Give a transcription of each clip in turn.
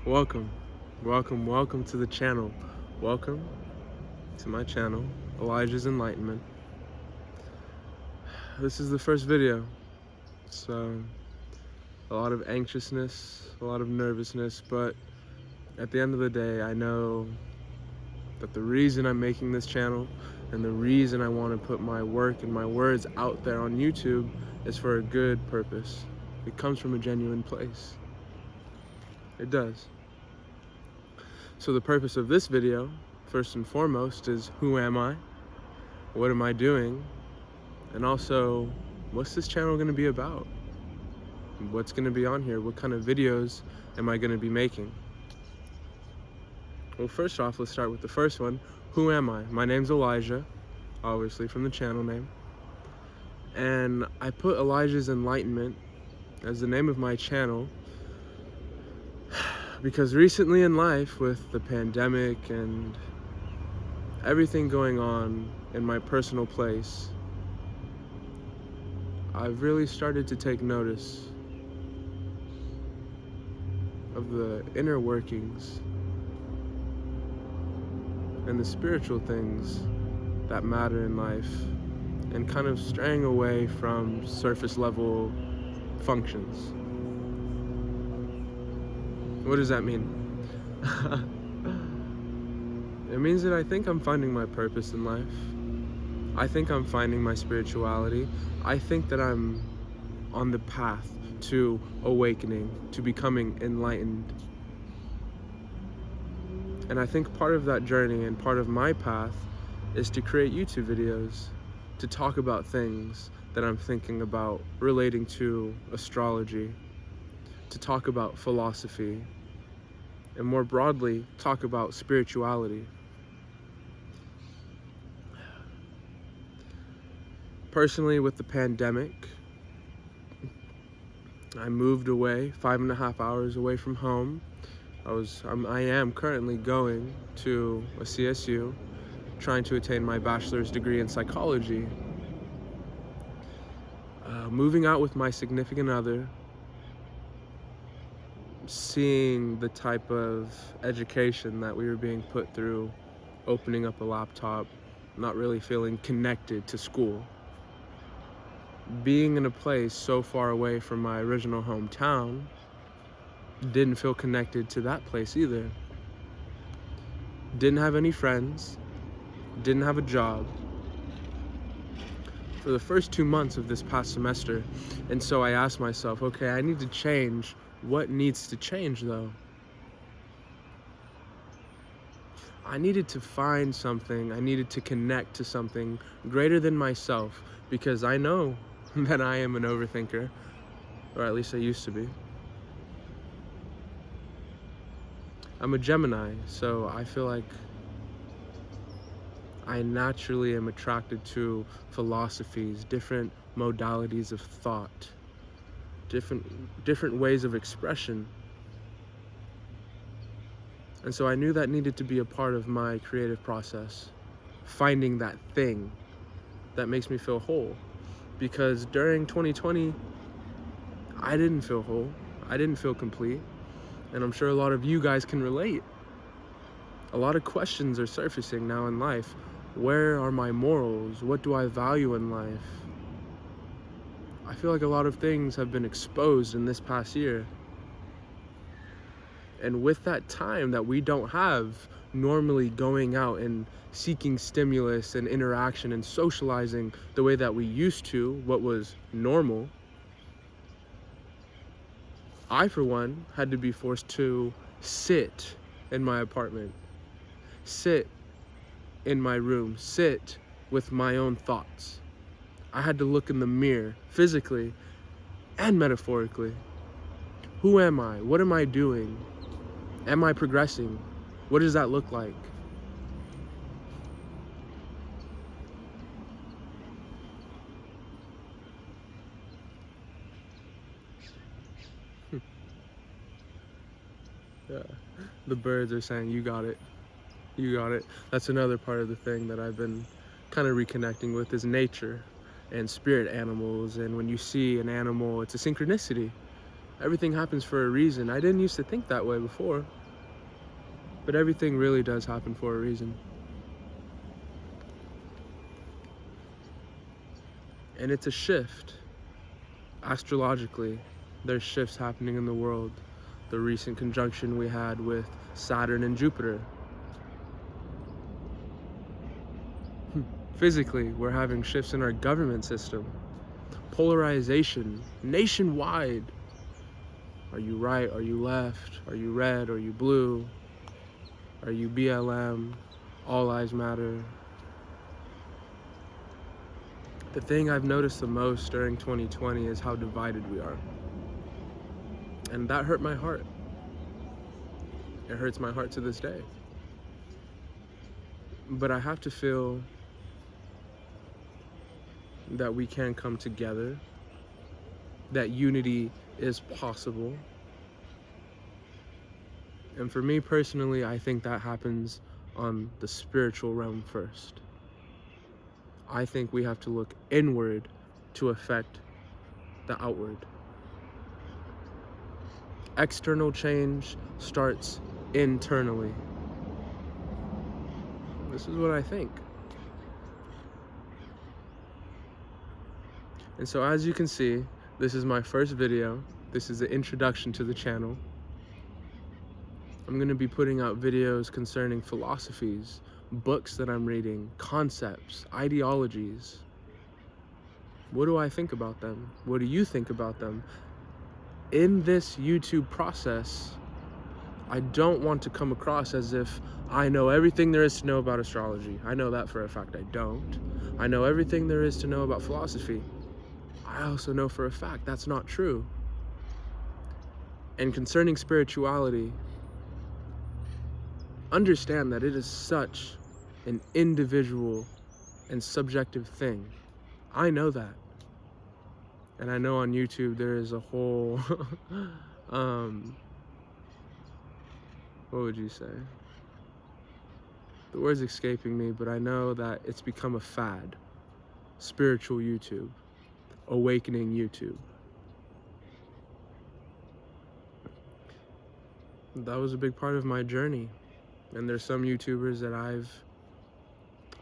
Welcome, welcome to the channel. Welcome to my channel, Elijah's Enlightenment. This is the first video, so a lot of anxiousness, a lot of nervousness, but at the end of the day, I know that the reason I'm making this channel and the reason I want to put my work and my words out there on YouTube is for a good purpose. It comes from a genuine place. It does. So the purpose of this video, first and foremost, is who am I? What am I doing? And also, what's this channel going to be about? What's going to be on here? What kind of videos am I going to be making? Well, first off, let's start with the first one. Who am I? My name's Elijah, obviously from the channel name. And I put Elijah's Enlightenment as the name of my channel because recently in life, with the pandemic and everything going on in my personal place, I've really started to take notice of the inner workings and the spiritual things that matter in life, and kind of straying away from surface level functions. What does that mean? It means that I think I'm finding my purpose in life. I think I'm finding my spirituality. I think that I'm on the path to awakening, to becoming enlightened. And I think part of that journey and part of my path is to create YouTube videos, to talk about things that I'm thinking about relating to astrology, to talk about philosophy, and more broadly, talk about spirituality. Personally, with the pandemic, I moved away, 5.5 hours away from home. I am currently going to a CSU, trying to attain my bachelor's degree in psychology. Moving out with my significant other, seeing the type of education that we were being put through, opening up a laptop, not really feeling connected to school. Being in a place so far away from my original hometown, didn't feel connected to that place either. Didn't have any friends, didn't have a job for the first 2 months of this past semester. And so I asked myself, okay, I need to change. What needs to change though? I needed to find something, I needed to connect to something greater than myself, because I know that I am an overthinker, or at least I used to be. I'm a Gemini, so I feel like I naturally am attracted to philosophies, different modalities of thought, different ways of expression. And so I knew that needed to be a part of my creative process, finding that thing that makes me feel whole. Because during 2020, I didn't feel whole, I didn't feel complete, and I'm sure a lot of you guys can relate. A lot of questions are surfacing now in life. Where are my morals? What do I value in life? I feel like a lot of things have been exposed in this past year. And with that time that we don't have normally going out and seeking stimulus and interaction and socializing the way that we used to, what was normal, I, for one, had to be forced to sit in my apartment, sit in my room, sit with my own thoughts. I had to look in the mirror, physically and metaphorically. Who am I? What am I doing? Am I progressing? What does that look like? Yeah. The birds are saying, you got it. You got it. That's another part of the thing that I've been kind of reconnecting with, is nature and spirit animals. And when you see an animal, it's a synchronicity. Everything happens for a reason. I didn't used to think that way before, but everything really does happen for a reason. And it's a shift. Astrologically, there's shifts happening in the world. The recent conjunction we had with Saturn and Jupiter. Physically, we're having shifts in our government system. Polarization, nationwide. Are you right? Are you left? Are you red? Are you blue? Are you BLM? All lives matter. The thing I've noticed the most during 2020 is how divided we are. And that hurt my heart. It hurts my heart to this day. But I have to feel that we can come together, that unity is possible. And for me personally, I think that happens on the spiritual realm first. I think we have to look inward to affect the outward. External change starts internally. This is what I think. And so as you can see, this is my first video. This is the introduction to the channel. I'm going to be putting out videos concerning philosophies, books that I'm reading, concepts, ideologies. What do I think about them? What do you think about them? In this YouTube process, I don't want to come across as if I know everything there is to know about astrology. I know that for a fact I don't. I know everything there is to know about philosophy. I also know for a fact that's not true. And concerning spirituality, understand that it is such an individual and subjective thing. I know that. And I know on YouTube there is a whole, what would you say? The word's escaping me, but I know that it's become a fad. Spiritual YouTube, awakening YouTube. That was a big part of my journey. And there's some YouTubers that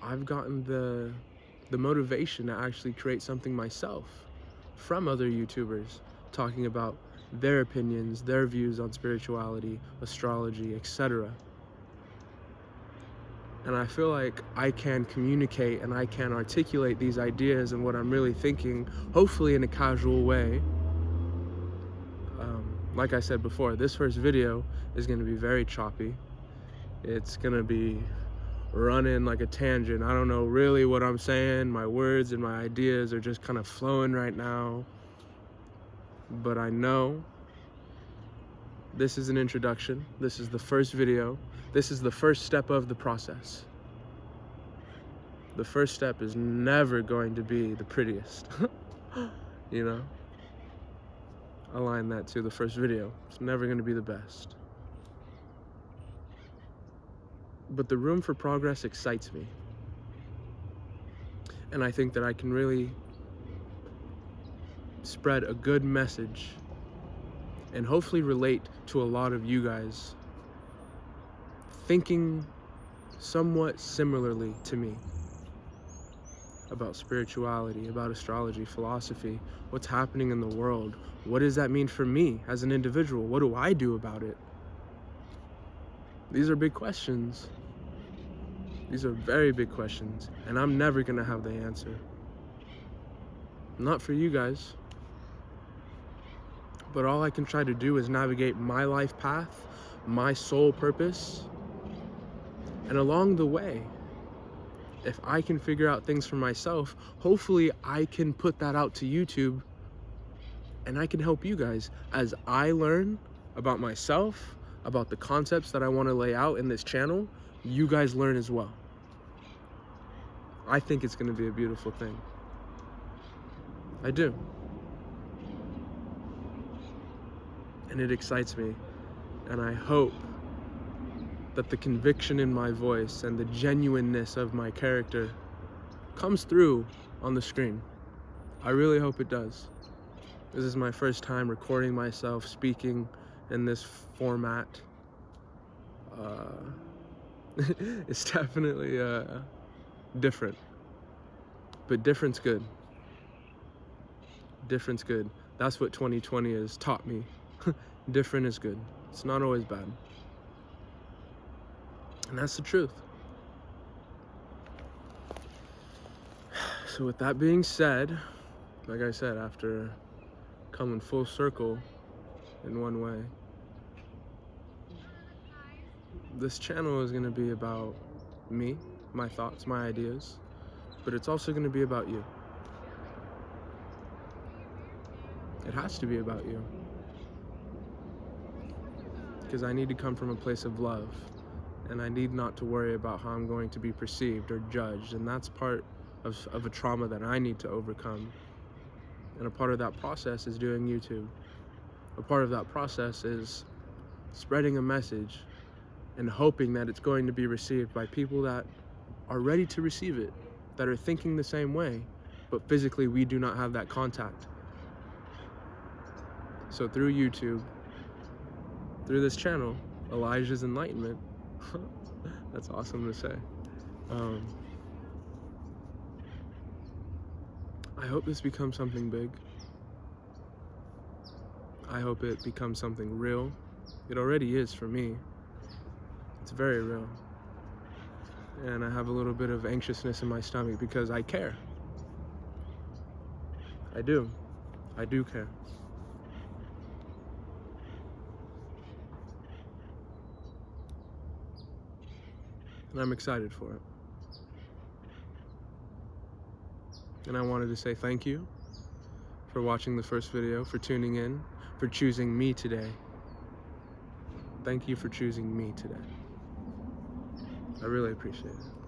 I've gotten the motivation to actually create something myself from other YouTubers talking about their opinions, their views on spirituality, astrology, etc. And I feel like I can communicate and I can articulate these ideas and what I'm really thinking, hopefully in a casual way. Like I said before, this first video is going to be very choppy. It's going to be running like a tangent. I don't know really what I'm saying. My words and my ideas are just kind of flowing right now. But I know this is an introduction. This is the first video. This is the first step of the process. The first step is never going to be the prettiest. You know? Align that to the first video. It's never going to be the best. But the room for progress excites me. And I think that I can really spread a good message and hopefully relate to a lot of you guys thinking somewhat similarly to me about spirituality, about astrology, philosophy, what's happening in the world. What does that mean for me as an individual? What do I do about it? These are big questions. These are very big questions, and I'm never gonna have the answer. Not for you guys. But all I can try to do is navigate my life path, my soul purpose, and along the way, if I can figure out things for myself, hopefully I can put that out to YouTube and I can help you guys as I learn about myself, about the concepts that I want to lay out in this channel. You guys learn as well. I think it's going to be a beautiful thing. I do. And it excites me. And I hope that the conviction in my voice and the genuineness of my character comes through on the screen. I really hope it does. This is my first time recording myself speaking in this format. It's definitely different, but different's good. Different's good. That's what 2020 has taught me. Different is good. It's not always bad. And that's the truth. So with that being said, like I said, after coming full circle in one way, this channel is going to be about me, my thoughts, my ideas, but it's also going to be about you. It has to be about you. Because I need to come from a place of love, and I need not to worry about how I'm going to be perceived or judged, and that's part of a trauma that I need to overcome. And a part of that process is doing YouTube. A part of that process is spreading a message and hoping that it's going to be received by people that are ready to receive it, that are thinking the same way, but physically we do not have that contact. So through YouTube, through this channel, Elijah's Enlightenment, that's awesome to say. I hope this becomes something big. I hope it becomes something real. It already is for me. It's very real. And I have a little bit of anxiousness in my stomach because I care. I do. I do care. And I'm excited for it. And I wanted to say thank you for watching the first video, for tuning in, for choosing me today. Thank you for choosing me today. I really appreciate it.